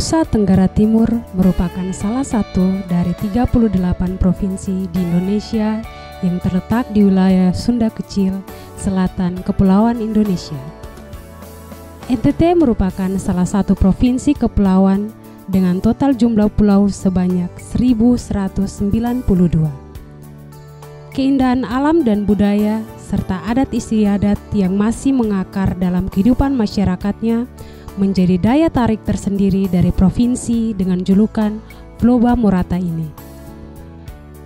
Nusa Tenggara Timur merupakan salah satu dari 38 provinsi di Indonesia yang terletak di wilayah Sunda Kecil, selatan Kepulauan Indonesia. NTT merupakan salah satu provinsi kepulauan dengan total jumlah pulau sebanyak 1.192. Keindahan alam dan budaya serta adat istiadat yang masih mengakar dalam kehidupan masyarakatnya menjadi daya tarik tersendiri dari provinsi dengan julukan Floba Morata ini.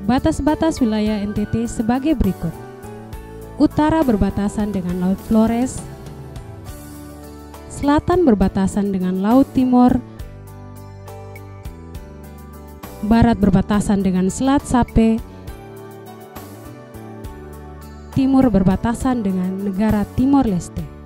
Batas-batas wilayah NTT sebagai berikut. Utara berbatasan dengan Laut Flores, selatan berbatasan dengan Laut Timor, barat berbatasan dengan Selat Sape, timur berbatasan dengan negara Timor Leste.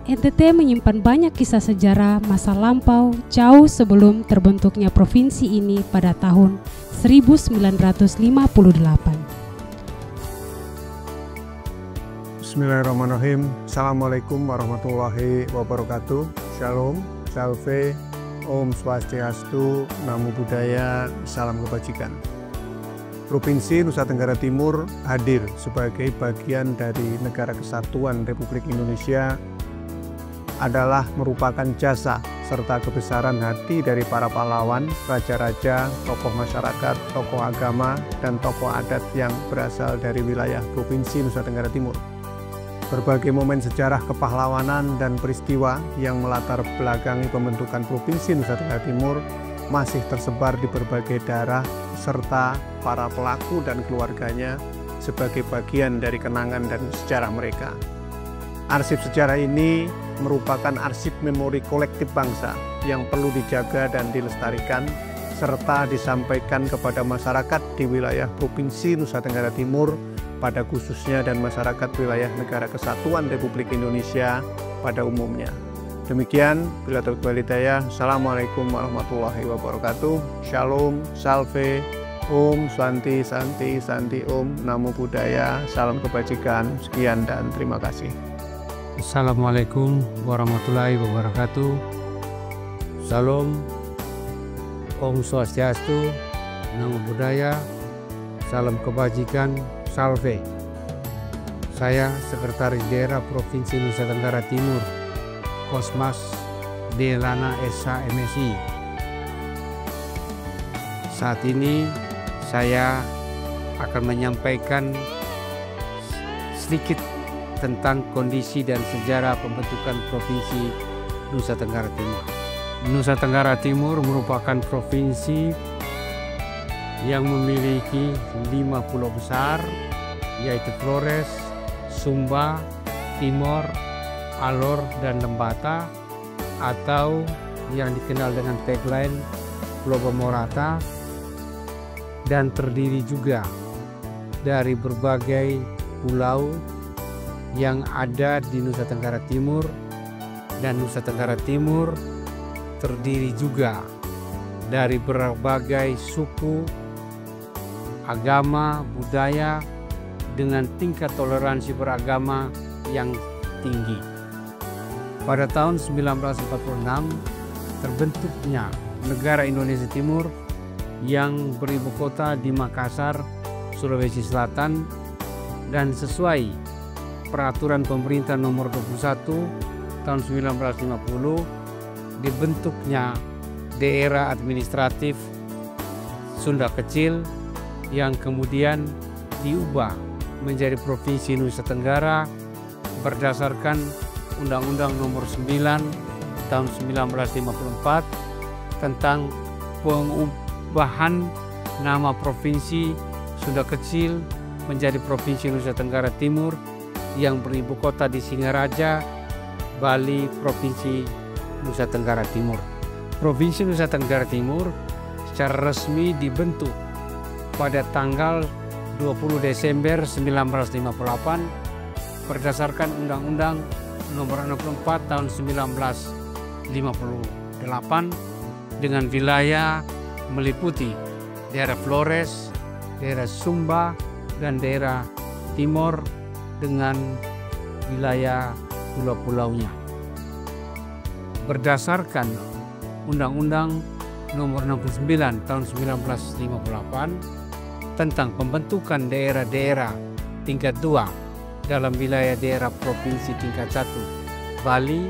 NTT menyimpan banyak kisah sejarah masa lampau jauh sebelum terbentuknya provinsi ini pada tahun 1958. Bismillahirrahmanirrahim. Assalamualaikum warahmatullahi wabarakatuh. Shalom, salve, Om Swastiastu, Namo Buddhaya, salam kebajikan. Provinsi Nusa Tenggara Timur hadir sebagai bagian dari Negara Kesatuan Republik Indonesia adalah merupakan jasa serta kebesaran hati dari para pahlawan, raja-raja, tokoh masyarakat, tokoh agama, dan tokoh adat yang berasal dari wilayah Provinsi Nusa Tenggara Timur. Berbagai momen sejarah kepahlawanan dan peristiwa yang melatar belakangi pembentukan Provinsi Nusa Tenggara Timur masih tersebar di berbagai daerah serta para pelaku dan keluarganya sebagai bagian dari kenangan dan sejarah mereka. Arsip sejarah ini merupakan arsip memori kolektif bangsa yang perlu dijaga dan dilestarikan serta disampaikan kepada masyarakat di wilayah Provinsi Nusa Tenggara Timur pada khususnya dan masyarakat wilayah Negara Kesatuan Republik Indonesia pada umumnya. Demikian, bila terwalidaya, Assalamualaikum warahmatullahi wabarakatuh. Shalom, salve, Om, Santi, Santi, Santi, Om, Namo Buddhaya, salam kebajikan. Sekian dan terima kasih. Assalamualaikum warahmatullahi wabarakatuh. Salam, Om Swastiastu, Namo Buddhaya, salam kebajikan, salve. Saya Sekretaris Daerah Provinsi Nusa Tenggara Timur, Kosmas Delana SH MSI. Saat ini saya akan menyampaikan sedikit tentang kondisi dan sejarah pembentukan Provinsi Nusa Tenggara Timur. Nusa Tenggara Timur merupakan provinsi yang memiliki 5 pulau besar, yaitu Flores, Sumba, Timor, Alor, dan Lembata, atau yang dikenal dengan tagline Floba Morata, dan terdiri juga dari berbagai pulau yang ada di Nusa Tenggara Timur, dan Nusa Tenggara Timur terdiri juga dari berbagai suku, agama, budaya dengan tingkat toleransi beragama yang tinggi. Pada tahun 1946 terbentuknya negara Indonesia Timur yang beribu kota di Makassar, Sulawesi Selatan, dan sesuai Peraturan Pemerintah Nomor 21 tahun 1950 dibentuknya daerah administratif Sunda Kecil yang kemudian diubah menjadi Provinsi Nusa Tenggara berdasarkan Undang-Undang Nomor 9 tahun 1954 tentang pengubahan nama Provinsi Sunda Kecil menjadi Provinsi Nusa Tenggara Timur yang beribu kota di Singaraja, Bali, Provinsi Nusa Tenggara Timur. Provinsi Nusa Tenggara Timur secara resmi dibentuk pada tanggal 20 Desember 1958 berdasarkan Undang-Undang Nomor 64 tahun 1958 dengan wilayah meliputi daerah Flores, daerah Sumba, dan daerah Timor dengan wilayah pulau-pulaunya. berdasarkan Undang-Undang Nomor 69 Tahun 1958 tentang pembentukan daerah-daerah tingkat 2 dalam wilayah daerah provinsi tingkat 1 Bali,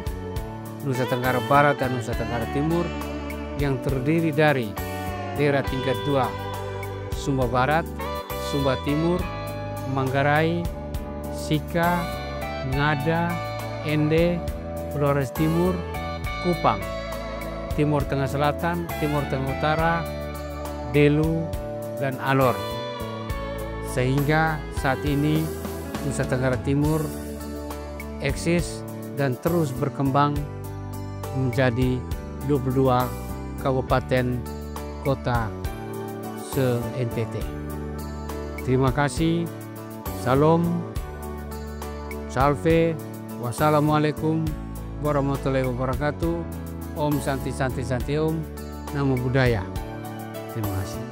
Nusa Tenggara Barat dan Nusa Tenggara Timur yang terdiri dari daerah tingkat 2 Sumba Barat, Sumba Timur, Manggarai, Sika, Ngada, Ende, Flores Timur, Kupang, Timur Tengah Selatan, Timur Tengah Utara, Belu, dan Alor. Sehingga saat ini Nusa Tenggara Timur eksis dan terus berkembang menjadi 22 kabupaten kota se-NTT. Terima kasih. Salam, salve, wassalamualaikum warahmatullahi wabarakatuh. Om Santi Santi Santi Om, Namo Buddhaya. Terima kasih.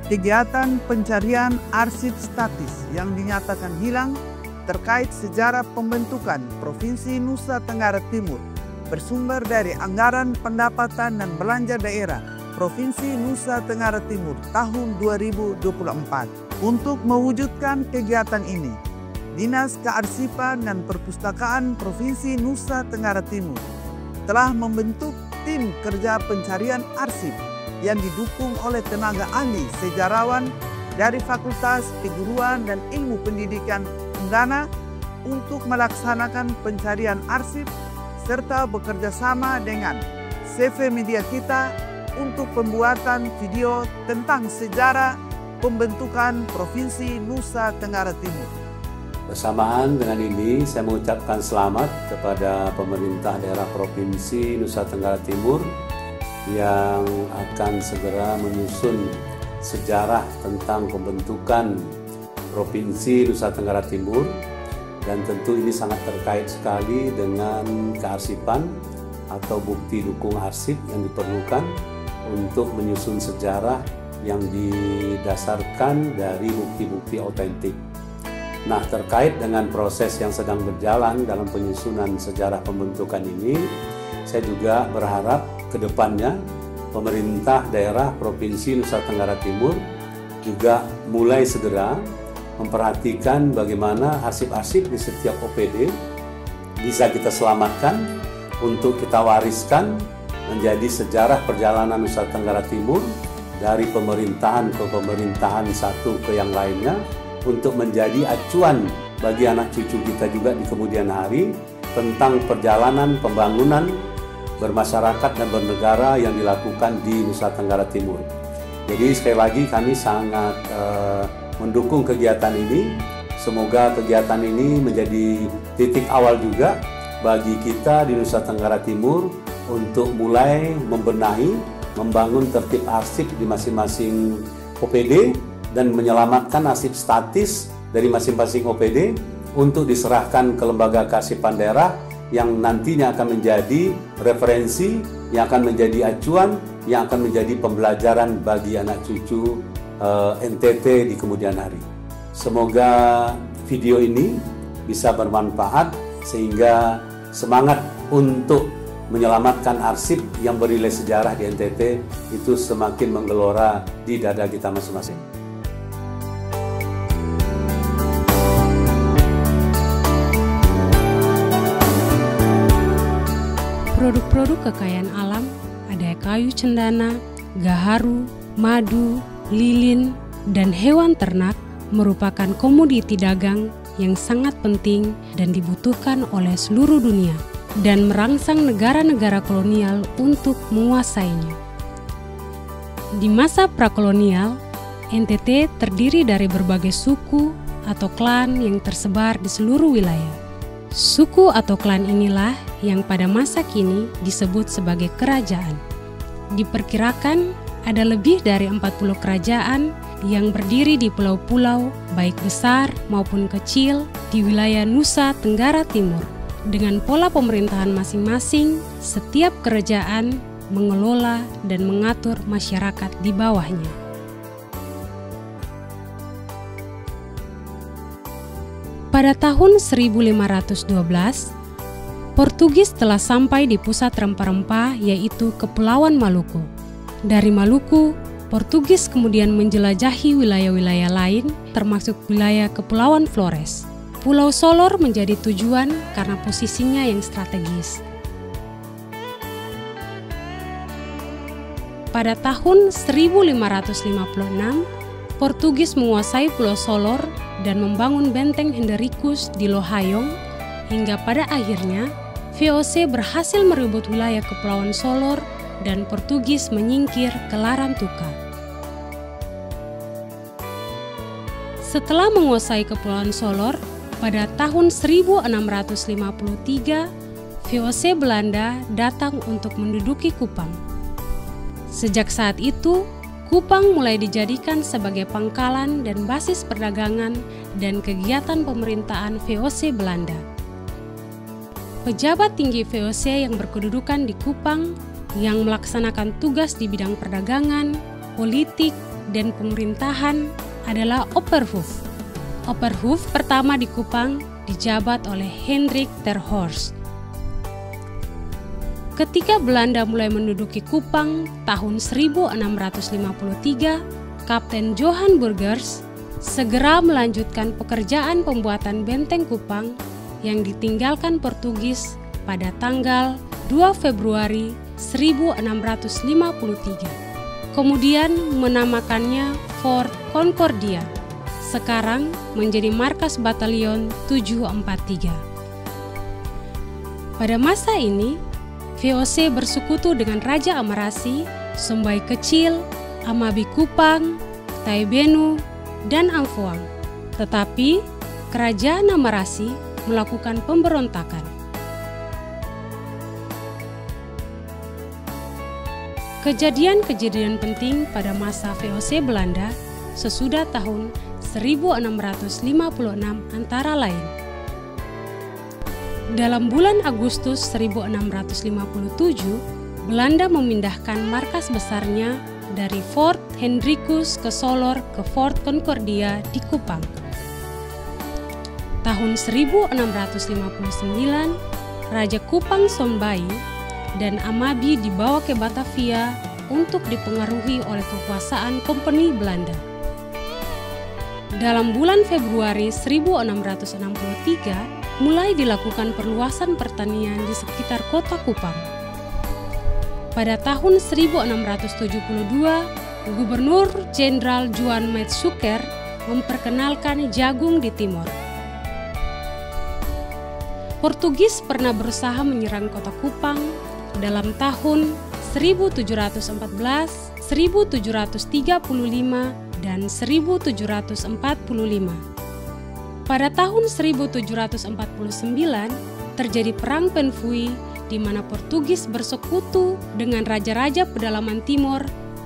Kegiatan pencarian arsip statis yang dinyatakan hilang terkait sejarah pembentukan Provinsi Nusa Tenggara Timur bersumber dari Anggaran Pendapatan dan Belanja Daerah Provinsi Nusa Tenggara Timur tahun 2024. Untuk mewujudkan kegiatan ini, Dinas Kearsipan dan Perpustakaan Provinsi Nusa Tenggara Timur telah membentuk tim kerja pencarian arsip yang didukung oleh tenaga ahli sejarawan dari Fakultas Keguruan dan Ilmu Pendidikan Undana untuk melaksanakan pencarian arsip serta bekerja sama dengan CV Media Kita untuk pembuatan video tentang sejarah pembentukan Provinsi Nusa Tenggara Timur. Bersamaan dengan ini, saya mengucapkan selamat kepada pemerintah daerah Provinsi Nusa Tenggara Timur yang akan segera menyusun sejarah tentang pembentukan Provinsi Nusa Tenggara Timur, dan tentu ini sangat terkait sekali dengan kearsipan atau bukti dukung arsip yang diperlukan untuk menyusun sejarah yang didasarkan dari bukti-bukti otentik. Nah, terkait dengan proses yang sedang berjalan dalam penyusunan sejarah pembentukan ini, saya juga berharap ke depannya pemerintah daerah Provinsi Nusa Tenggara Timur juga mulai segera memperhatikan bagaimana arsip-arsip di setiap OPD bisa kita selamatkan untuk kita wariskan menjadi sejarah perjalanan Nusa Tenggara Timur dari pemerintahan ke pemerintahan satu ke yang lainnya, untuk menjadi acuan bagi anak cucu kita juga di kemudian hari tentang perjalanan pembangunan bermasyarakat dan bernegara yang dilakukan di Nusa Tenggara Timur. Jadi sekali lagi kami sangat mendukung kegiatan ini. Semoga kegiatan ini menjadi titik awal juga bagi kita di Nusa Tenggara Timur untuk mulai membenahi, membangun tertib arsip di masing-masing OPD dan menyelamatkan arsip statis dari masing-masing OPD untuk diserahkan ke lembaga kearsipan daerah yang nantinya akan menjadi referensi, yang akan menjadi acuan, yang akan menjadi pembelajaran bagi anak cucu NTT di kemudian hari. Semoga video ini bisa bermanfaat sehingga semangat untuk menyelamatkan arsip yang bernilai sejarah di NTT itu semakin menggelora di dada kita masing-masing. Produk-produk kekayaan alam ada kayu cendana, gaharu, madu, lilin, dan hewan ternak merupakan komoditi dagang yang sangat penting dan dibutuhkan oleh seluruh dunia dan merangsang negara-negara kolonial untuk menguasainya. Di masa prakolonial, NTT terdiri dari berbagai suku atau klan yang tersebar di seluruh wilayah. Suku atau klan inilah yang pada masa kini disebut sebagai kerajaan. Diperkirakan ada lebih dari 40 kerajaan yang berdiri di pulau-pulau baik besar maupun kecil di wilayah Nusa Tenggara Timur. Dengan pola pemerintahan masing-masing, setiap kerajaan mengelola dan mengatur masyarakat di bawahnya. Pada tahun 1512, Portugis telah sampai di pusat rempah-rempah, yaitu Kepulauan Maluku. Dari Maluku, Portugis kemudian menjelajahi wilayah-wilayah lain, termasuk wilayah Kepulauan Flores. Pulau Solor menjadi tujuan karena posisinya yang strategis. Pada tahun 1556, Portugis menguasai Pulau Solor dan membangun benteng Hendrikus di Lohayong, hingga pada akhirnya VOC berhasil merebut wilayah Kepulauan Solor dan Portugis menyingkir ke Larantuka. Setelah menguasai Kepulauan Solor, pada tahun 1653, VOC Belanda datang untuk menduduki Kupang. Sejak saat itu, Kupang mulai dijadikan sebagai pangkalan dan basis perdagangan dan kegiatan pemerintahan VOC Belanda. Pejabat tinggi VOC yang berkedudukan di Kupang yang melaksanakan tugas di bidang perdagangan, politik, dan pemerintahan adalah Opperhoofd. Opperhoofd pertama di Kupang dijabat oleh Hendrik ter Horst. Ketika Belanda mulai menduduki Kupang tahun 1653, Kapten Johan Burgers segera melanjutkan pekerjaan pembuatan benteng Kupang yang ditinggalkan Portugis pada tanggal 2 Februari 1653. Kemudian menamakannya Fort Concordia, sekarang menjadi markas Batalion 743. Pada masa ini, VOC bersekutu dengan Raja Amarasi, Sombai Kecil, Amabi Kupang, Taibenu, dan Amfuang. Tetapi, Kerajaan Amarasi melakukan pemberontakan. Kejadian-kejadian penting pada masa VOC Belanda sesudah tahun 1656 antara lain. Dalam bulan Agustus 1657, Belanda memindahkan markas besarnya dari Fort Hendrikus ke Solor ke Fort Concordia di Kupang. Tahun 1659, Raja Kupang Sombai dan Amabi dibawa ke Batavia untuk dipengaruhi oleh kekuasaan Kompeni Belanda. Dalam bulan Februari 1663, mulai dilakukan perluasan pertanian di sekitar kota Kupang. Pada tahun 1672, Gubernur Jenderal Juan Maetsuker memperkenalkan jagung di timur. Portugis pernah berusaha menyerang kota Kupang dalam tahun 1714, 1735, dan 1745. Pada tahun 1749 terjadi Perang Penfui di mana Portugis bersekutu dengan raja-raja pedalaman timur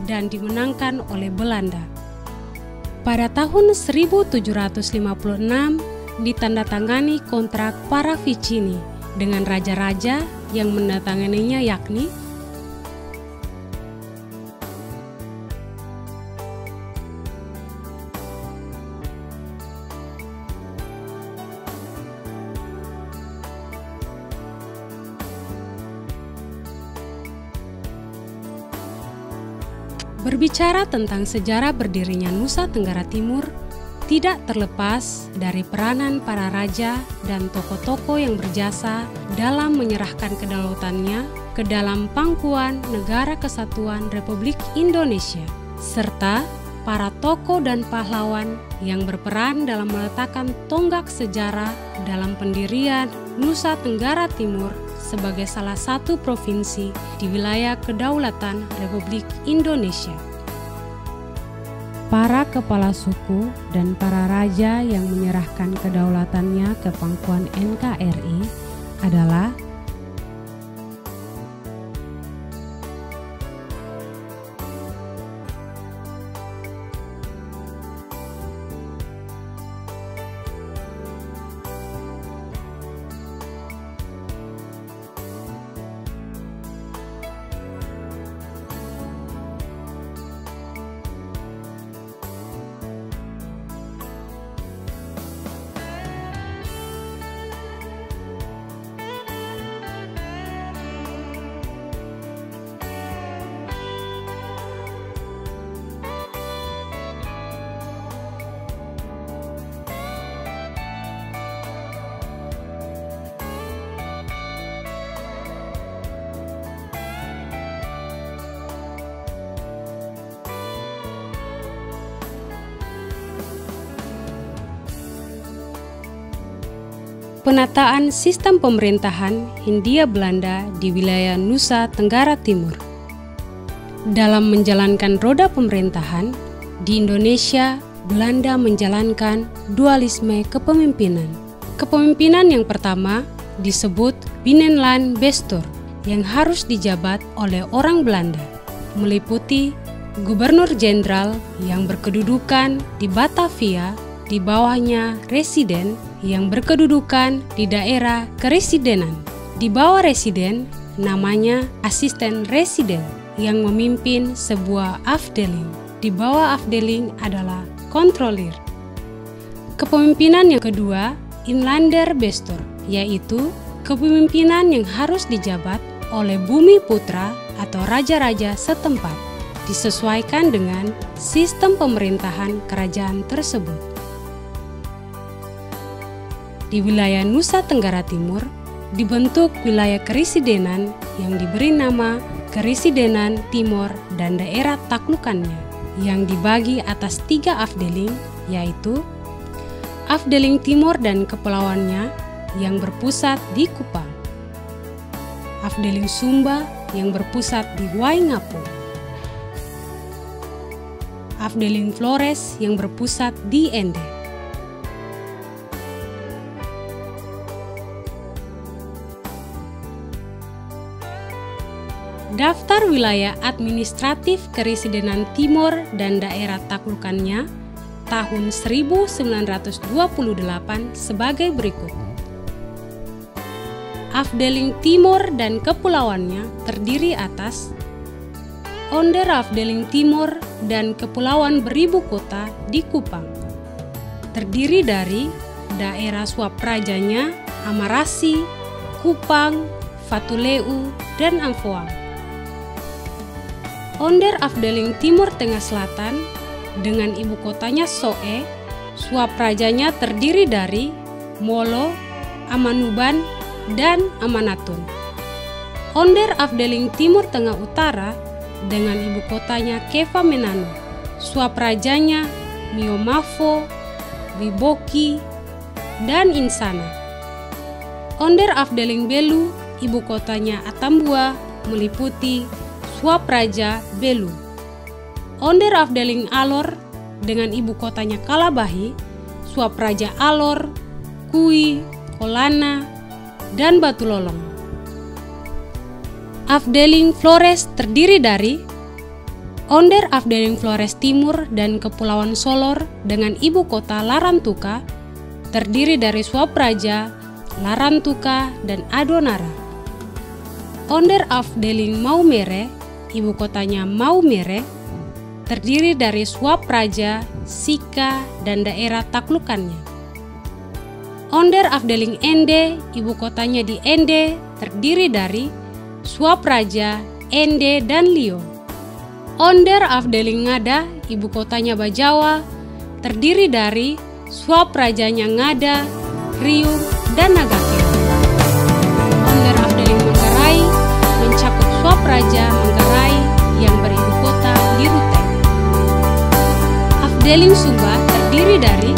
dan dimenangkan oleh Belanda. Pada tahun 1756 ditandatangani kontrak Paravicini dengan raja-raja yang menandatanganinya yakni Berbicara tentang sejarah berdirinya Nusa Tenggara Timur, tidak terlepas dari peranan para raja dan tokoh-tokoh yang berjasa dalam menyerahkan kedaulatannya ke dalam pangkuan Negara Kesatuan Republik Indonesia, serta para tokoh dan pahlawan yang berperan dalam meletakkan tonggak sejarah dalam pendirian Nusa Tenggara Timur sebagai salah satu provinsi di wilayah kedaulatan Republik Indonesia. Para kepala suku dan para raja yang menyerahkan kedaulatannya ke pangkuan NKRI adalah penataan sistem pemerintahan Hindia Belanda di wilayah Nusa Tenggara Timur. Dalam menjalankan roda pemerintahan, di Indonesia, Belanda menjalankan dualisme kepemimpinan. Kepemimpinan yang pertama disebut Binnenland Bestuur yang harus dijabat oleh orang Belanda, meliputi Gubernur Jenderal yang berkedudukan di Batavia, di bawahnya Residen yang berkedudukan di daerah keresidenan. Di bawah Residen namanya Asisten Residen yang memimpin sebuah afdeling. Di bawah afdeling adalah kontrolir. Kepemimpinan yang kedua, Inlander Bestuur, yaitu kepemimpinan yang harus dijabat oleh bumi putra atau raja-raja setempat, disesuaikan dengan sistem pemerintahan kerajaan tersebut. Di wilayah Nusa Tenggara Timur, dibentuk wilayah keresidenan yang diberi nama Keresidenan Timor dan daerah taklukannya, yang dibagi atas 3 afdeling, yaitu Afdeling Timor dan kepulauannya yang berpusat di Kupang, Afdeling Sumba yang berpusat di Waingapu, Afdeling Flores yang berpusat di Ende. Daftar wilayah administratif Keresidenan Timor dan daerah taklukannya tahun 1928 sebagai berikut. Afdeling Timor dan kepulauannya terdiri atas Onderafdeling Timor dan kepulauan beribu kota di Kupang, terdiri dari daerah Swaprajanya Amarasi, Kupang, Fatuleu, dan Amphoang. Onderafdeling Timur Tengah Selatan dengan ibu kotanya Soe, Swaprajanya terdiri dari Molo, Amanuban, dan Amanatun. Onderafdeling Timur Tengah Utara dengan ibu kotanya Kefamenanu, Swaprajanya Miomavo, Wiboki, dan Insana. Onderafdeling Belu, ibu kotanya Atambua, meliputi Swapraja Belu. Onderafdeling Alor dengan ibu kotanya Kalabahi, Swapraja Alor, Kui, Kolana, dan Batu Lolong. Afdeling Flores terdiri dari Onderafdeling Flores Timur dan Kepulauan Solor dengan ibu kota Larantuka, terdiri dari Swapraja, Larantuka, dan Adonara. Onderafdeling Maumere, ibu kotanya Maumere, terdiri dari Swapraja, Sika, dan daerah taklukannya. Onderafdeling Ende, ibu kotanya di Ende, terdiri dari Swapraja, Ende, dan Lio. Onderafdeling Ngada, ibu kotanya Bajawa, terdiri dari Swaprajanya Ngada, Riung, dan Nagakeo. Onderafdeling Manggarai mencakup Swapraja Manggarai yang beribu kota di Ruteng. Afdeling Sumba terdiri dari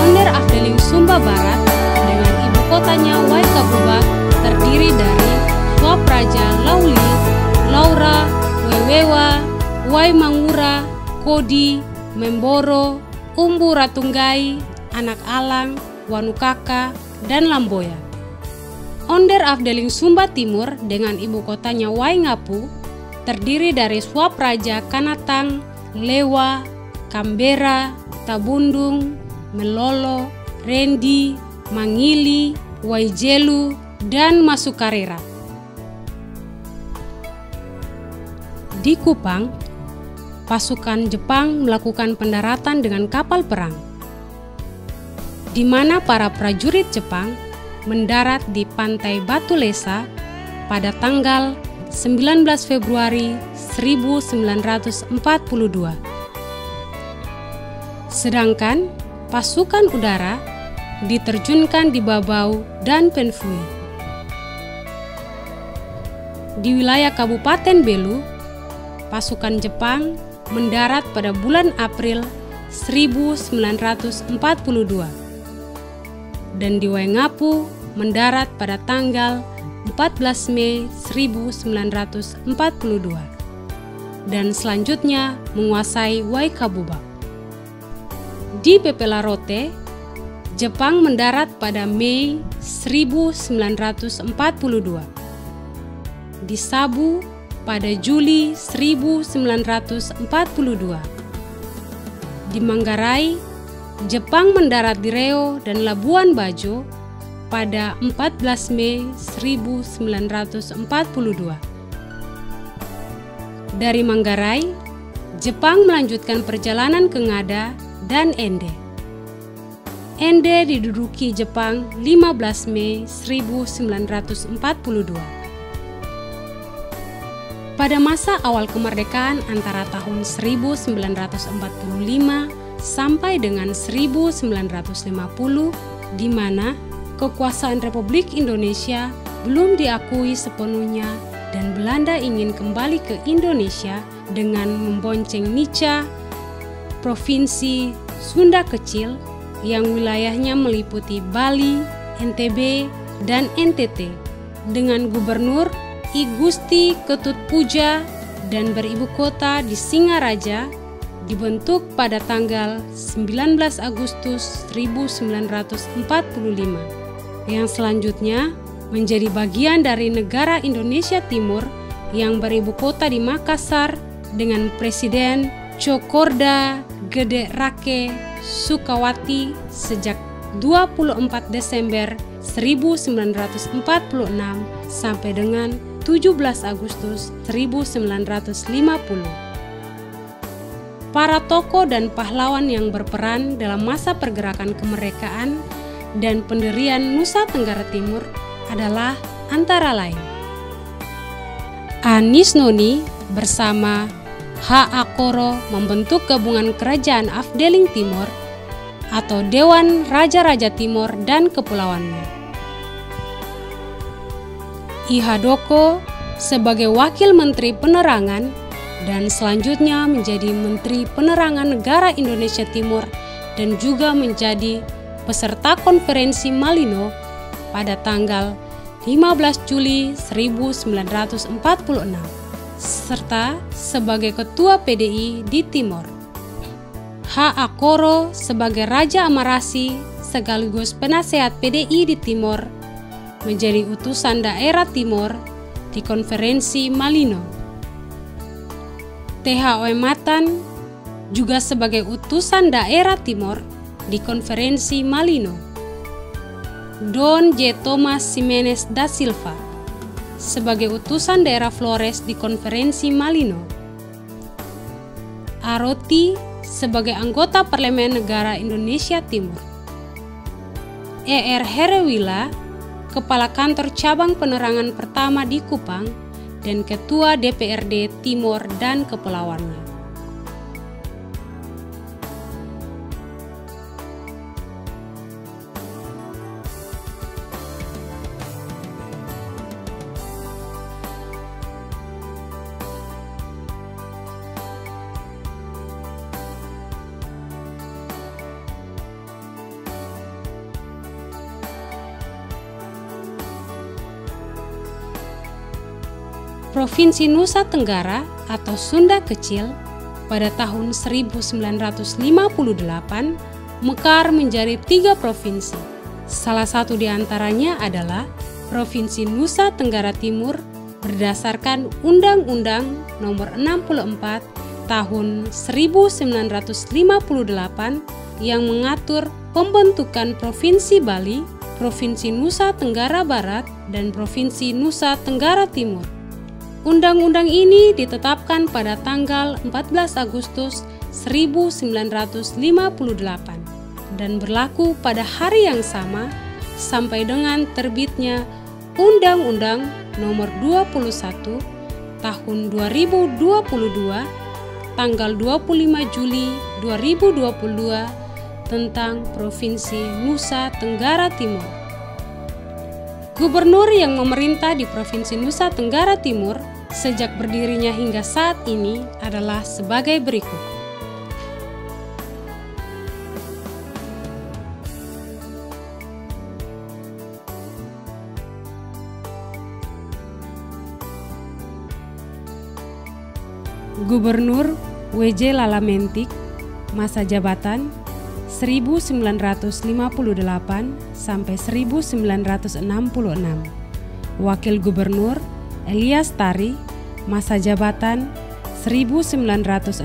Onderafdeling Sumba Barat dengan ibu kotanya Waikabubak, terdiri dari Swapraja Lauli, Laura, Wewewa, Waimangura, Kodi, Memboro, Umbu Ratunggai, Anak Alang, Wanukaka, dan Lamboya. Onderafdeling Sumba Timur dengan ibu kotanya Waingapu terdiri dari Swapraja Kanatang, Lewa, Kambera, Tabundung, Melolo, Rendi, Mangili, Waijelu, dan Masukarera. Di Kupang, pasukan Jepang melakukan pendaratan dengan kapal perang, di mana para prajurit Jepang mendarat di pantai Batu Lesa pada tanggal 19 Februari 1942. Sedangkan pasukan udara diterjunkan di Babau dan Penfui. Di wilayah Kabupaten Belu, pasukan Jepang mendarat pada bulan April 1942. dan di Waingapu mendarat pada tanggal 14 Mei 1942 dan selanjutnya menguasai Waikabubak. Di Pepelarote, Jepang mendarat pada Mei 1942. Di Sabu pada Juli 1942. Di Manggarai, Jepang mendarat di Reo dan Labuan Bajo pada 14 Mei 1942. Dari Manggarai, Jepang melanjutkan perjalanan ke Ngada dan Ende. Ende diduduki Jepang 15 Mei 1942. Pada masa awal kemerdekaan antara tahun 1945 sampai dengan 1950, di mana kekuasaan Republik Indonesia belum diakui sepenuhnya dan Belanda ingin kembali ke Indonesia dengan membonceng Nica, Provinsi Sunda Kecil yang wilayahnya meliputi Bali, NTB, dan NTT dengan Gubernur I Gusti Ketut Puja dan beribu kota di Singaraja, dibentuk pada tanggal 19 Agustus 1945 yang selanjutnya menjadi bagian dari negara Indonesia Timur yang beribu kota di Makassar dengan Presiden Cokorda Gede Rake Sukawati sejak 24 Desember 1946 sampai dengan 17 Agustus 1950. Para tokoh dan pahlawan yang berperan dalam masa pergerakan kemerdekaan dan pendirian Nusa Tenggara Timur adalah antara lain Anis Noni bersama H.A. Koro membentuk gabungan kerajaan Afdeling Timur atau Dewan Raja-Raja Timur dan Kepulauannya. I Hadoko sebagai Wakil Menteri Penerangan dan selanjutnya menjadi Menteri Penerangan Negara Indonesia Timur dan juga menjadi peserta konferensi Malino pada tanggal 15 Juli 1946 serta sebagai Ketua PDI di Timor. H.A. Koro sebagai Raja Amarasi sekaligus penasehat PDI di Timor menjadi utusan daerah Timor di konferensi Malino. T.H.O. Matan juga sebagai utusan daerah Timor di konferensi Malino. Don J. Thomas Ximenes da Silva sebagai utusan daerah Flores di konferensi Malino. Aroti sebagai anggota Parlemen Negara Indonesia Timur. E.R. Herewila Kepala Kantor Cabang Penerangan pertama di Kupang dan Ketua DPRD Timor dan Kepulauannya. Provinsi Nusa Tenggara atau Sunda Kecil pada tahun 1958 mekar menjadi 3 provinsi. Salah satu di antaranya adalah Provinsi Nusa Tenggara Timur berdasarkan Undang-Undang Nomor 64 Tahun 1958 yang mengatur pembentukan Provinsi Bali, Provinsi Nusa Tenggara Barat, dan Provinsi Nusa Tenggara Timur. Undang-undang ini ditetapkan pada tanggal 14 Agustus 1958 dan berlaku pada hari yang sama sampai dengan terbitnya Undang-Undang Nomor 21 Tahun 2022 tanggal 25 Juli 2022 tentang Provinsi Nusa Tenggara Timur. Gubernur yang memerintah di Provinsi Nusa Tenggara Timur sejak berdirinya hingga saat ini adalah sebagai berikut. Gubernur W.J. Lalamentik, masa jabatan 1958 sampai 1966. Wakil Gubernur Elias Tari, masa jabatan 1965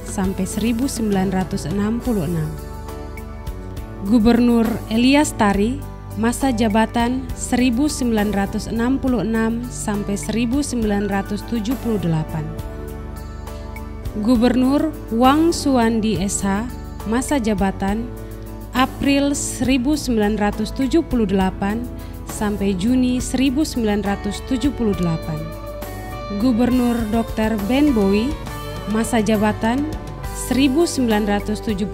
sampai 1966. Gubernur Elias Tari, masa jabatan 1966 sampai 1978. Gubernur Wang Suwandi SH, masa jabatan April 1978 sampai Juni 1978. Gubernur Dr. Ben Bowie, masa jabatan 1978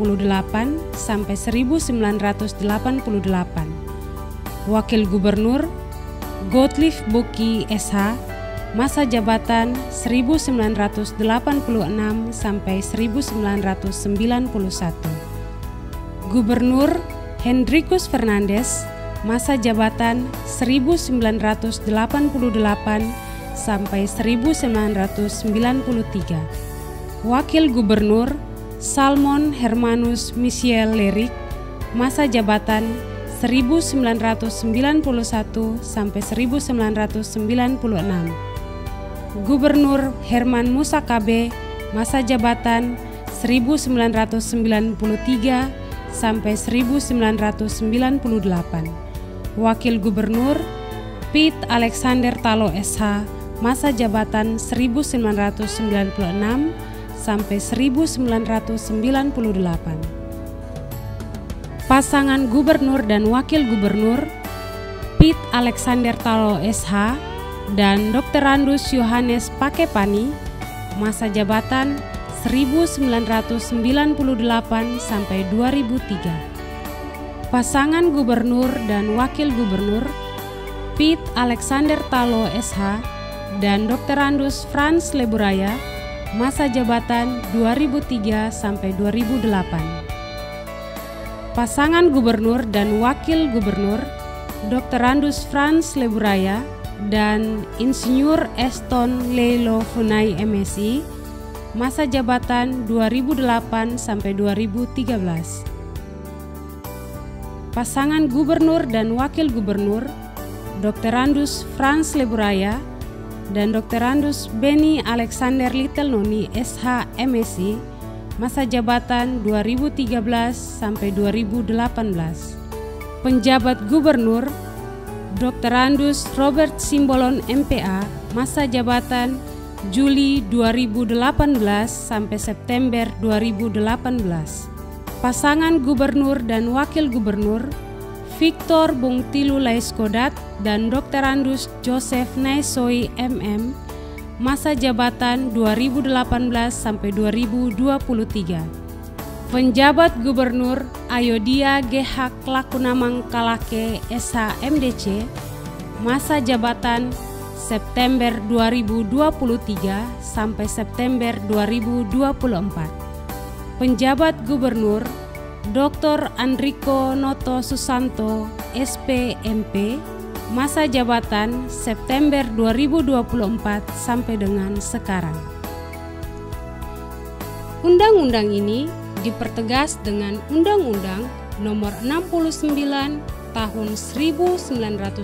sampai 1988. Wakil Gubernur Gottlieb Bucky SH, masa jabatan 1986 sampai 1991. Gubernur Hendrikus Fernandes, masa jabatan 1988 sampai 1993. Wakil Gubernur Salmon Hermanus Michiel Lerik, masa jabatan 1991 sampai 1996. Gubernur Herman Musa KB, masa jabatan 1993 sampai 1998. Wakil Gubernur Piet Alexander Talo SH, masa jabatan 1996 sampai 1998. Pasangan Gubernur dan Wakil Gubernur Piet Alexander Talo SH dan Dr. Randus Yohanes Pakepani, masa jabatan 1998 sampai 2003. Pasangan Gubernur dan Wakil Gubernur Piet Alexander Talo SH dan Dr. Randus Frans Leburaya, masa jabatan 2003 sampai 2008. Pasangan Gubernur dan Wakil Gubernur Dr. Randus Frans Leburaya dan Insinyur Eston Leilo Funai MSI, masa jabatan 2008 sampai 2013. Pasangan Gubernur dan Wakil Gubernur Dr. Randus Frans Leburaya dan Dr. Randus Beni Alexander Little Noni SH MSI, masa jabatan 2013 sampai 2018. Penjabat Gubernur Dr. Randus Robert Simbolon MPA, masa jabatan Juli 2018 sampai September 2018. Pasangan Gubernur dan Wakil Gubernur Victor Bungtilu Laiskodat dan Dr. Randus Joseph Naisoi MM, masa jabatan 2018 sampai 2023. Penjabat Gubernur Ayodia GH Klakunamang Kalake SH MDC, masa jabatan September 2023 sampai September 2024. Penjabat Gubernur Dr. Andriko Noto Susanto SPMP, masa jabatan September 2024 sampai dengan sekarang. Undang-undang ini dipertegas dengan Undang-Undang Nomor 69 Tahun 1958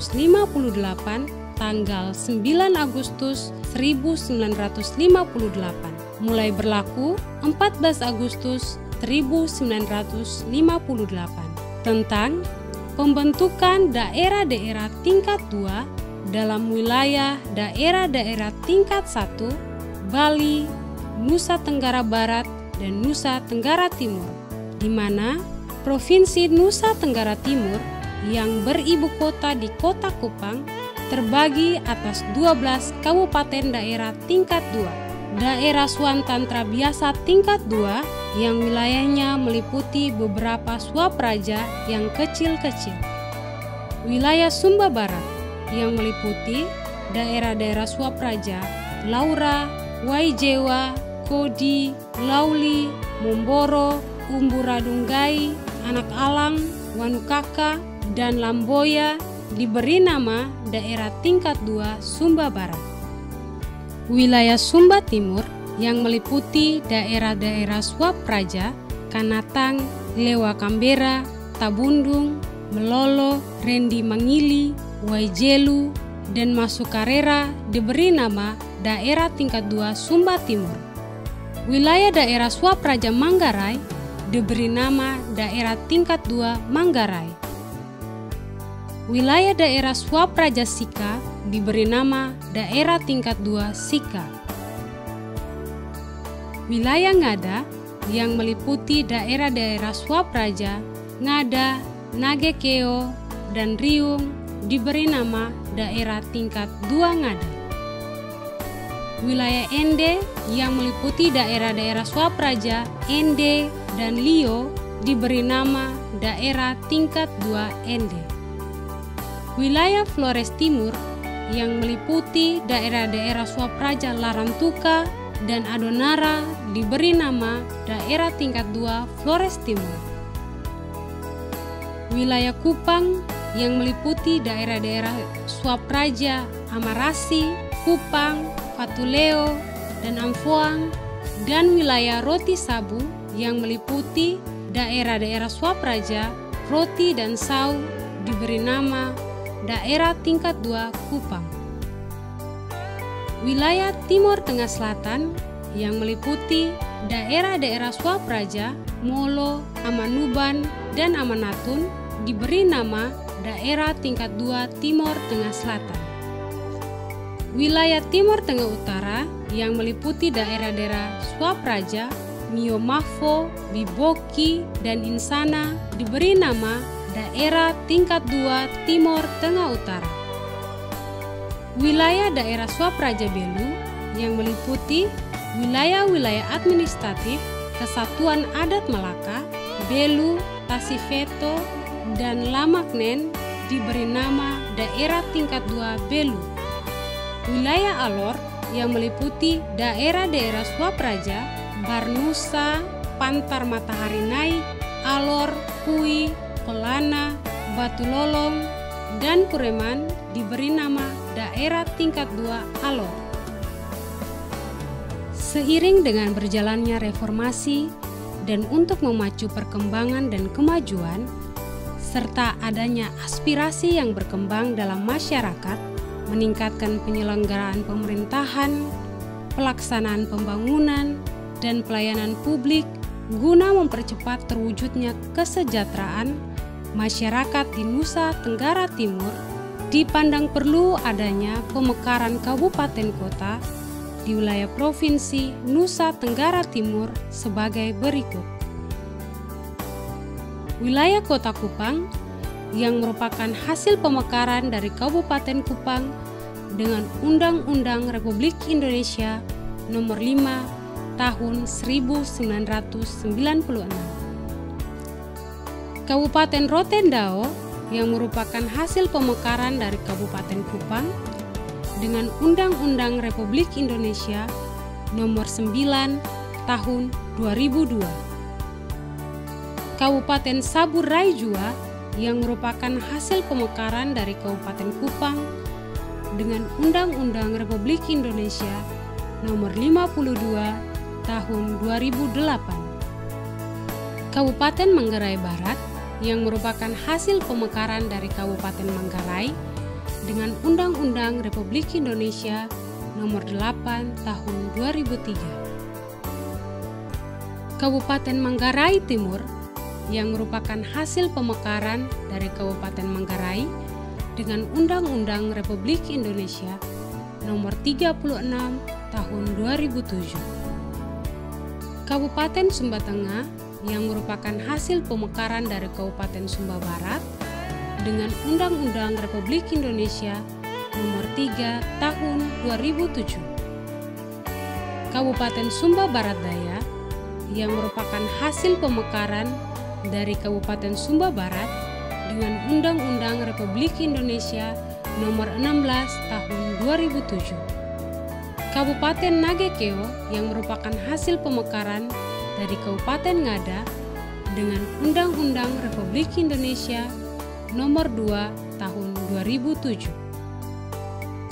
tanggal 9 Agustus 1958, mulai berlaku 14 Agustus 1958 tentang pembentukan daerah-daerah tingkat 2 dalam wilayah daerah-daerah tingkat 1 Bali, Nusa Tenggara Barat, dan Nusa Tenggara Timur, di mana Provinsi Nusa Tenggara Timur yang beribu kota di Kota Kupang terbagi atas 12 kabupaten daerah tingkat 2. Daerah Swantantra Biasa tingkat 2 yang wilayahnya meliputi beberapa swapraja yang kecil-kecil. Wilayah Sumba Barat yang meliputi daerah-daerah swapraja Laura, Waijewa, Kodi, Lauli, Momboro, Umburadunggai, Anak Alang, Wanukaka, dan Lamboya diberi nama daerah tingkat 2 Sumba Barat. Wilayah Sumba Timur yang meliputi daerah-daerah Suap Praja, Kanatang, Lewa Kambera, Tabundung, Melolo, Rendi Mangili, Waijelu, dan Masukarera diberi nama Daerah Tingkat 2 Sumba Timur. Wilayah daerah Suap Praja Manggarai diberi nama Daerah Tingkat 2 Manggarai. Wilayah daerah Suap Praja Sika diberi nama Daerah Tingkat 2 Sika. Wilayah Ngada yang meliputi daerah-daerah Suap Praja, Ngada, Nagekeo, dan Riung diberi nama Daerah Tingkat 2 Ngada. Wilayah Ende yang meliputi daerah-daerah Suap Praja, Ende, dan Lio diberi nama Daerah Tingkat 2 Ende. Wilayah Flores Timur yang meliputi daerah-daerah Suap Praja Larantuka dan Adonara diberi nama Daerah Tingkat 2 Flores Timur. Wilayah Kupang yang meliputi daerah-daerah Suap Praja Amarasi, Kupang, Fatuleo, dan Amfoang, dan wilayah Roti Sabu yang meliputi daerah-daerah Suap Praja, Roti, dan Sau diberi nama Daerah Tingkat 2 Kupang. Wilayah Timur Tengah Selatan yang meliputi daerah-daerah Suap Praja, Molo, Amanuban, dan Amanatun diberi nama Daerah Tingkat 2 Timur Tengah Selatan. Wilayah Timur Tengah Utara yang meliputi daerah-daerah Suap Praja, Miomafo, Biboki, dan Insana diberi nama Daerah Tingkat 2 Timur Tengah Utara. Wilayah daerah Suap Praja Belu yang meliputi wilayah-wilayah administratif Kesatuan Adat Malaka, Belu, Tasifeto, dan Lamaknen diberi nama Daerah Tingkat 2 Belu. Wilayah Alor yang meliputi daerah-daerah Suap Praja, Barnusa, Pantar Matahari Naik, Alor, Pui, Pelana, Batu Lolong, dan Kureman diberi nama Daerah Tingkat 2 Alor. Seiring dengan berjalannya reformasi dan untuk memacu perkembangan dan kemajuan, serta adanya aspirasi yang berkembang dalam masyarakat, meningkatkan penyelenggaraan pemerintahan, pelaksanaan pembangunan, dan pelayanan publik guna mempercepat terwujudnya kesejahteraan masyarakat di Nusa Tenggara Timur, dipandang perlu adanya pemekaran kabupaten kota di wilayah Provinsi Nusa Tenggara Timur sebagai berikut. Wilayah Kota Kupang yang merupakan hasil pemekaran dari Kabupaten Kupang dengan Undang-Undang Republik Indonesia Nomor 5 Tahun 1996. Kabupaten Rotendao yang merupakan hasil pemekaran dari Kabupaten Kupang dengan Undang-Undang Republik Indonesia Nomor 9 Tahun 2002. Kabupaten Sabur Raijua yang merupakan hasil pemekaran dari Kabupaten Kupang dengan Undang-Undang Republik Indonesia Nomor 52 Tahun 2008. Kabupaten Manggarai Barat yang merupakan hasil pemekaran dari Kabupaten Manggarai dengan Undang-Undang Republik Indonesia Nomor 8 Tahun 2003. Kabupaten Manggarai Timur yang merupakan hasil pemekaran dari Kabupaten Manggarai dengan Undang-Undang Republik Indonesia Nomor 36 Tahun 2007. Kabupaten Sumba Tengah yang merupakan hasil pemekaran dari Kabupaten Sumba Barat dengan Undang-Undang Republik Indonesia Nomor 3 Tahun 2007. Kabupaten Sumba Barat Daya yang merupakan hasil pemekaran dari Kabupaten Sumba Barat dengan Undang-Undang Republik Indonesia Nomor 16 Tahun 2007. Kabupaten Nagekeo yang merupakan hasil pemekaran dari Kabupaten Ngada dengan Undang-Undang Republik Indonesia Nomor 2 Tahun 2007.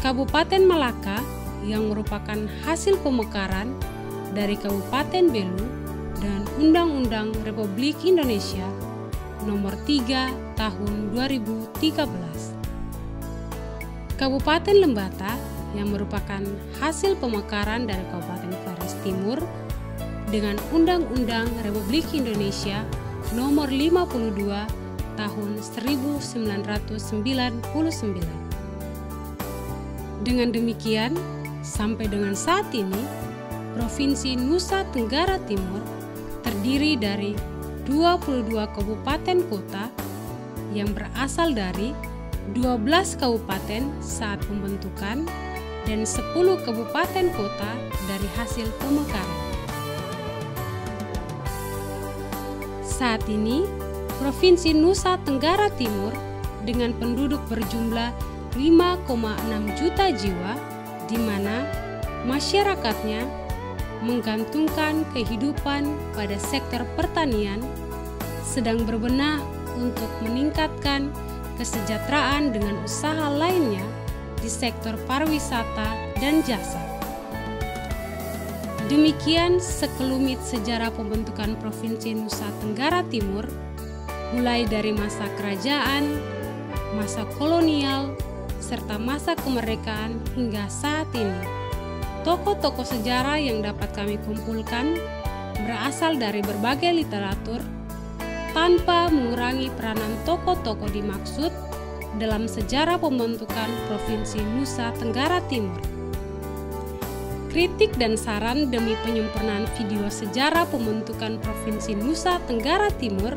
Kabupaten Malaka yang merupakan hasil pemekaran dari Kabupaten Belu dan Undang-Undang Republik Indonesia Nomor 3 Tahun 2013. Kabupaten Lembata yang merupakan hasil pemekaran dari Kabupaten Flores Timur dengan Undang-Undang Republik Indonesia Nomor 52 Tahun 1999. Dengan demikian, sampai dengan saat ini, Provinsi Nusa Tenggara Timur terdiri dari 22 kabupaten kota yang berasal dari 12 kabupaten saat pembentukan dan 10 kabupaten kota dari hasil pemekaran. Saat ini, Provinsi Nusa Tenggara Timur dengan penduduk berjumlah 5,6 juta jiwa, di mana masyarakatnya menggantungkan kehidupan pada sektor pertanian, sedang berbenah untuk meningkatkan kesejahteraan dengan usaha lainnya di sektor pariwisata dan jasa. Demikian sekelumit sejarah pembentukan Provinsi Nusa Tenggara Timur, mulai dari masa kerajaan, masa kolonial, serta masa kemerdekaan hingga saat ini. Tokoh-tokoh sejarah yang dapat kami kumpulkan berasal dari berbagai literatur, tanpa mengurangi peranan tokoh-tokoh dimaksud dalam sejarah pembentukan Provinsi Nusa Tenggara Timur. Kritik dan saran demi penyempurnaan video sejarah pembentukan Provinsi Nusa Tenggara Timur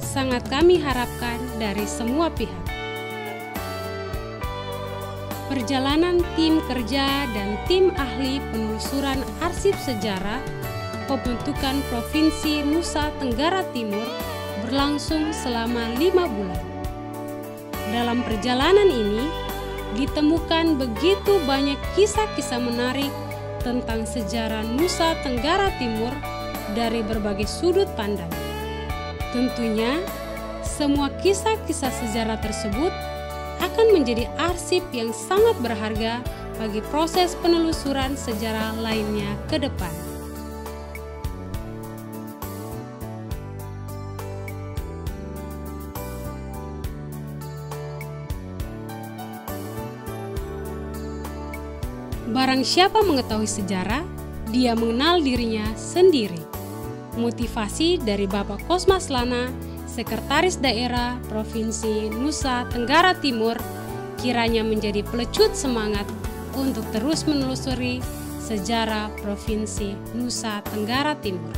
sangat kami harapkan dari semua pihak. Perjalanan tim kerja dan tim ahli penelusuran arsip sejarah pembentukan Provinsi Nusa Tenggara Timur berlangsung selama 5 bulan. Dalam perjalanan ini, ditemukan begitu banyak kisah-kisah menarik tentang sejarah Nusa Tenggara Timur dari berbagai sudut pandang. Tentunya, semua kisah-kisah sejarah tersebut akan menjadi arsip yang sangat berharga bagi proses penelusuran sejarah lainnya ke depan. Barang siapa mengetahui sejarah, dia mengenal dirinya sendiri. Motivasi dari Bapak Kosmas Lana, Sekretaris Daerah Provinsi Nusa Tenggara Timur, kiranya menjadi pelecut semangat untuk terus menelusuri sejarah Provinsi Nusa Tenggara Timur.